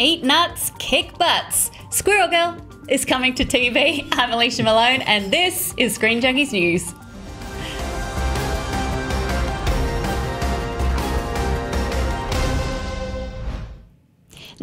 Eat nuts, kick butts. Squirrel Girl is coming to TV. I'm Alicia Malone, and this is Screen Junkies News.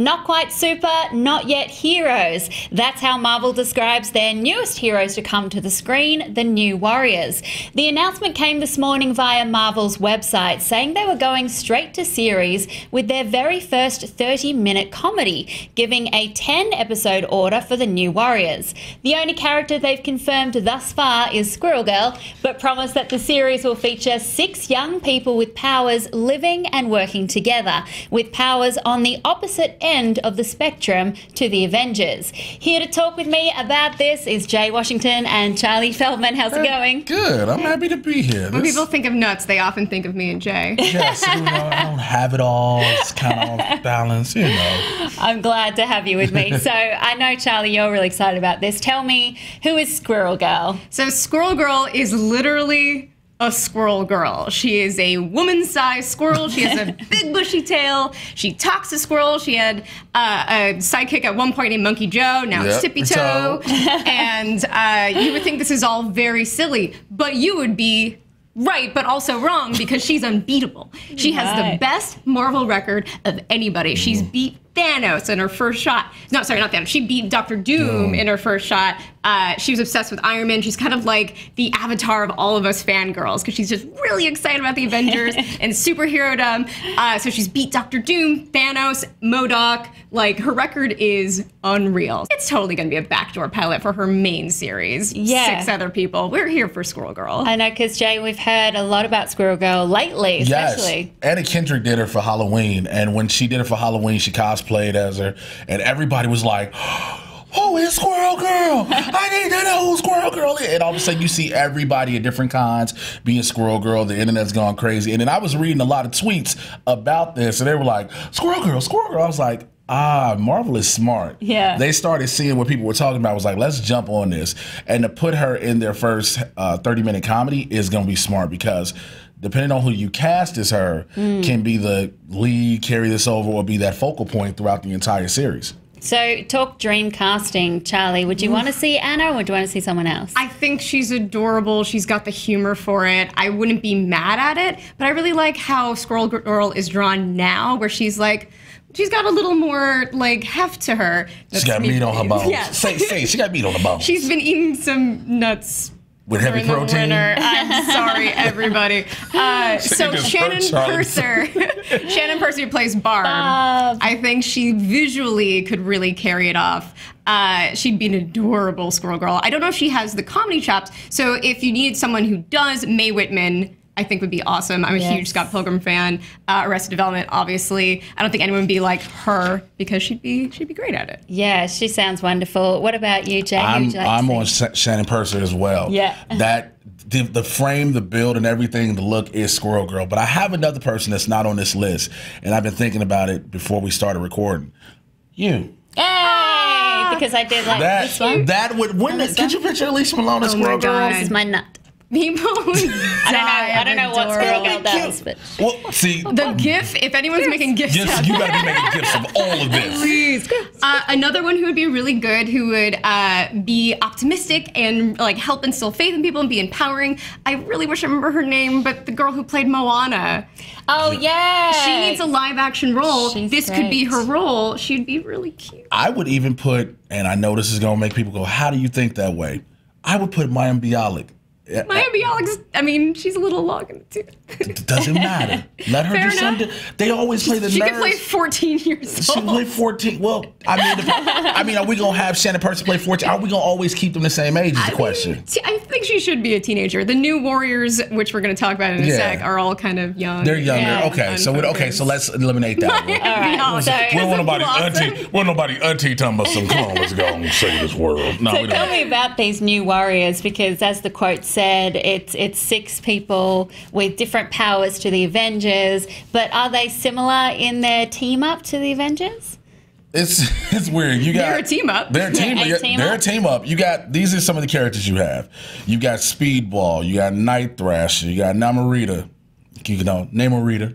Not quite super, not yet heroes. That's how Marvel describes their newest heroes to come to the screen, the New Warriors. The announcement came this morning via Marvel's website, saying they were going straight to series with their very first 30-minute comedy, giving a 10-episode order for the New Warriors. The only character they've confirmed thus far is Squirrel Girl, but promise that the series will feature 6 young people with powers living and working together, with powers on the opposite end of the spectrum to the Avengers. Here to talk with me about this is Jay Washington and Charlie Feldman. How's it going? Good. I'm happy to be here. When people think of nuts, they often think of me and Jay. Yes, I don't have it all. It's kind of off balance, I'm glad to have you with me. So I know, Charlie, you're really excited about this. Tell me, who is Squirrel Girl? So Squirrel Girl is literally a squirrel girl. She is a woman-sized squirrel. She has a big bushy tail. She talks to squirrel. She had a sidekick at one point named Monkey Joe. Now it's Tippy Toe. And you would think this is all very silly, but you would be right, but also wrong, because she's unbeatable. She has the best Marvel record of anybody. She's beat Thanos in her first shot. No, sorry, not Thanos. She beat Dr. Doom in her first shot. She was obsessed with Iron Man. She's kind of like the avatar of all of us fangirls, because she's just really excited about the Avengers and superhero-dom. So she's beat Dr. Doom, Thanos, MODOK. Like, her record is unreal. It's totally going to be a backdoor pilot for her main series. Yeah. 6 other people. We're here for Squirrel Girl. I know, because, Jay, we've heard a lot about Squirrel Girl lately, especially. Yes. Anna Kendrick did her for Halloween, and when she did it for Halloween, she cosplayed as her, and everybody was like, "Oh, it's Squirrel Girl! I need to know who Squirrel Girl is." And all of a sudden, you see everybody at different cons being Squirrel Girl. The internet's gone crazy. And then I was reading a lot of tweets about this, and they were like, "Squirrel Girl, Squirrel Girl." I was like, Marvel is smart. Yeah. They started seeing what people were talking about. I was like, let's jump on this. And to put her in their first 30-minute comedy is going to be smart, because depending on who you cast as her can be the lead, carry this over, or be that focal point throughout the entire series. So talk dream casting, Charlie. Would you want to see Anna, or would you want to see someone else? I think she's adorable. She's got the humor for it. I wouldn't be mad at it, but I really like how Squirrel Girl is drawn now, where she's like, she's got a little more, like, heft to her. She's got meat on her bones. Yeah. Say, she got meat on her bones. She's been eating some nuts with heavy protein. I'm sorry, everybody. So Shannon Purser, who plays Barb, I think she visually could really carry it off. She'd be an adorable Squirrel Girl. I don't know if she has the comedy chops. So if you need someone who does, Mae Whitman, I think, would be awesome. I'm a huge Scott Pilgrim fan. Arrested Development, obviously. I don't think anyone would be like her, because she'd be great at it. Yeah, she sounds wonderful. What about you, Jay? I'm on Shannon Purser as well. Yeah. The frame, the build, and everything, the look is Squirrel Girl. But I have another person that's not on this list, and I've been thinking about it before we started recording. You. Hey! Because I did like this one. Could you picture Alicia Malone as Squirrel Girl? This is my nut. People I don't know what Squirrel Girl does, but well, see, the GIF. If anyone's making GIFs, you gotta be making GIFs of all of this. Please. Another one who would be really good, who would be optimistic and like help instill faith in people and be empowering. I really wish I remember her name, but the girl who played Moana. Oh yeah, she needs a live action role. This could be her role. She'd be really cute. I would even put, and I know this is gonna make people go, "How do you think that way?" I would put Mayim Bialik. Mayim Bialik's, I mean, she's a little long in the tooth. It doesn't matter. Let her do something. They always play the nerds. She can play 14 years old. She can play 14. Well, I mean, are we going to have Shannon Purser play 14? Are we going to always keep them the same age is the question. I think she should be a teenager. The New Warriors, which we're going to talk about in a sec, are all kind of young. They're younger. Okay, so let's eliminate that one. All right. We're nobody auntie talking about some, come on, let's go and save this world. No, so tell me about these New Warriors, because as the quote said, it's 6 people with different powers to the Avengers, but are they similar in their team up to the Avengers? It's weird. They're a team up. They're a team up. These are some of the characters you have. You got Speedball, you got Night Thrasher, you got Namorita, Namorita,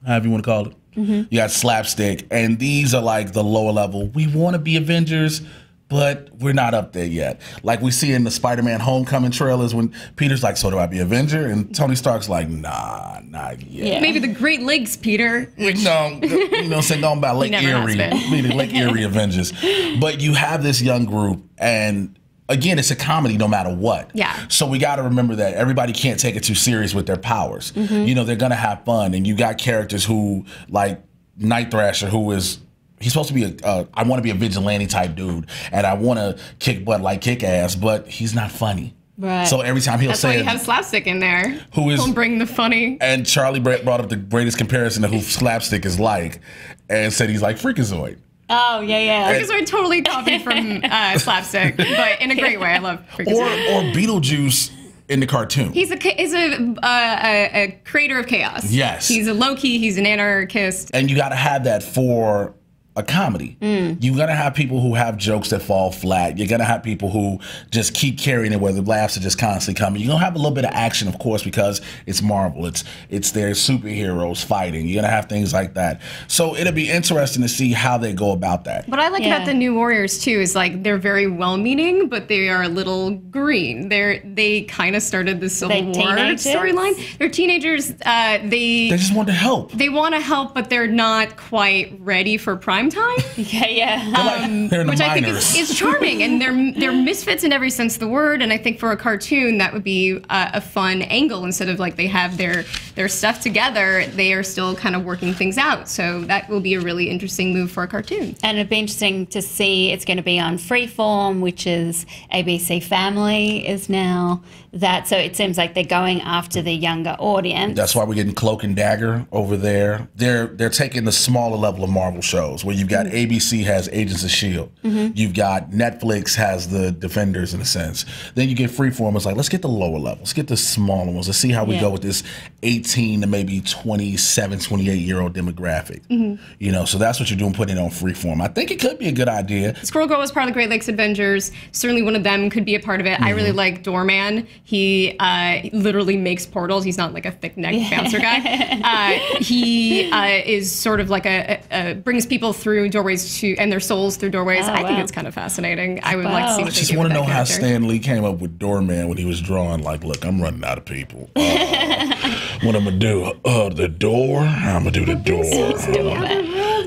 however you want to call it. You got Slapstick, and these are like the lower level. We want to be Avengers, but we're not up there yet. Like we see in the Spider-Man Homecoming trailers when Peter's like, so do I be Avenger? And Tony Stark's like, nah, not yet. Yeah. Maybe the Great Lakes, Peter. Saying going about Lake Erie, maybe Lake Erie Avengers. But you have this young group, and again, it's a comedy no matter what. Yeah. So we got to remember that everybody can't take it too serious with their powers. They're going to have fun. And you got characters who, like Night Thrasher, he's supposed to be I want to be a vigilante type dude. And I want to kick butt like Kick-Ass, but he's not funny. Right. So every time That's why you have Slapstick in there. He'll bring the funny. And Charlie brought up the greatest comparison of who Slapstick is like and said he's like Freakazoid. Oh, yeah. Freakazoid totally copied from Slapstick, but in a great way. I love Freakazoid. Or Beetlejuice in the cartoon. He's a creator of chaos. Yes. He's a Loki. He's an anarchist. And you got to have that for a comedy. You're going to have people who have jokes that fall flat. You're going to have people who just keep carrying it where the laughs are just constantly coming. You're going to have a little bit of action, of course, because it's Marvel. It's their superheroes fighting. You're going to have things like that. So it'll be interesting to see how they go about that. What I like about the New Warriors, too, is like they're very well-meaning, but they are a little green. They kind of started the Civil War storyline. They're teenagers. They just want to help. They want to help, but they're not quite ready for prime time. They're which I think minors. is charming, and they're misfits in every sense of the word. And I think for a cartoon, that would be a fun angle. Instead of like they have their stuff together, they are still kind of working things out. So that will be a really interesting move for a cartoon. And it'd be interesting to see. It's going to be on Freeform, which is ABC Family is now that. So it seems like they're going after the younger audience. That's why we're getting Cloak and Dagger over there. They're taking the smaller level of Marvel shows where you've got ABC has Agents of S.H.I.E.L.D. You've got Netflix has the Defenders in a sense. Then you get Freeform. It's like, let's get the lower levels. Let's get the smaller ones. Let's see how we go with this 18 to maybe 27, 28-year-old demographic. So that's what you're doing, putting it on Freeform. I think it could be a good idea. Squirrel Girl was part of the Great Lakes Avengers. Certainly one of them could be a part of it. I really like Doorman. He literally makes portals. He's not like a thick-necked bouncer guy. He is sort of like brings people through doorways and their souls through doorways. I think it's kind of fascinating. I would like to see what they do. I just want to know how character. Stan Lee came up with Doorman when he was drawing. Like, look, I'm running out of people. What I'm gonna do? The door. I'm gonna do the door.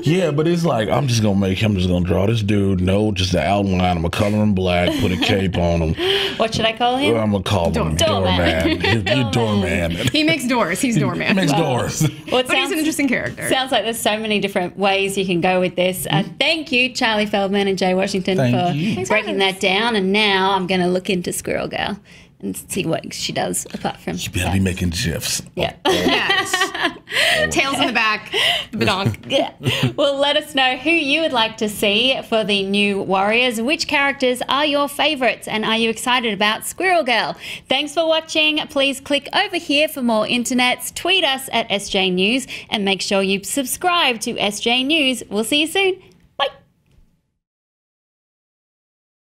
Yeah, but it's like I'm just gonna draw this dude. No, just the outline. I'm gonna color him black. Put a cape on him. What should I call him? I'm gonna call him Doorman. You're Doorman. He makes doors. He's Doorman. He makes doors. Well, but he's an interesting character. Sounds like there's so many different ways you can go with this. Thank you, Charlie Feldman and Jay Washington, for breaking that down. And now I'm going to look into Squirrel Girl and see what she does apart from You better be making GIFs. Yeah. Yes. Tails in the back. Badonk. Yeah. Well, let us know who you would like to see for the New Warriors. Which characters are your favorites? And are you excited about Squirrel Girl? Thanks for watching. Please click over here for more internets. Tweet us at SJ News and make sure you subscribe to SJ News. We'll see you soon.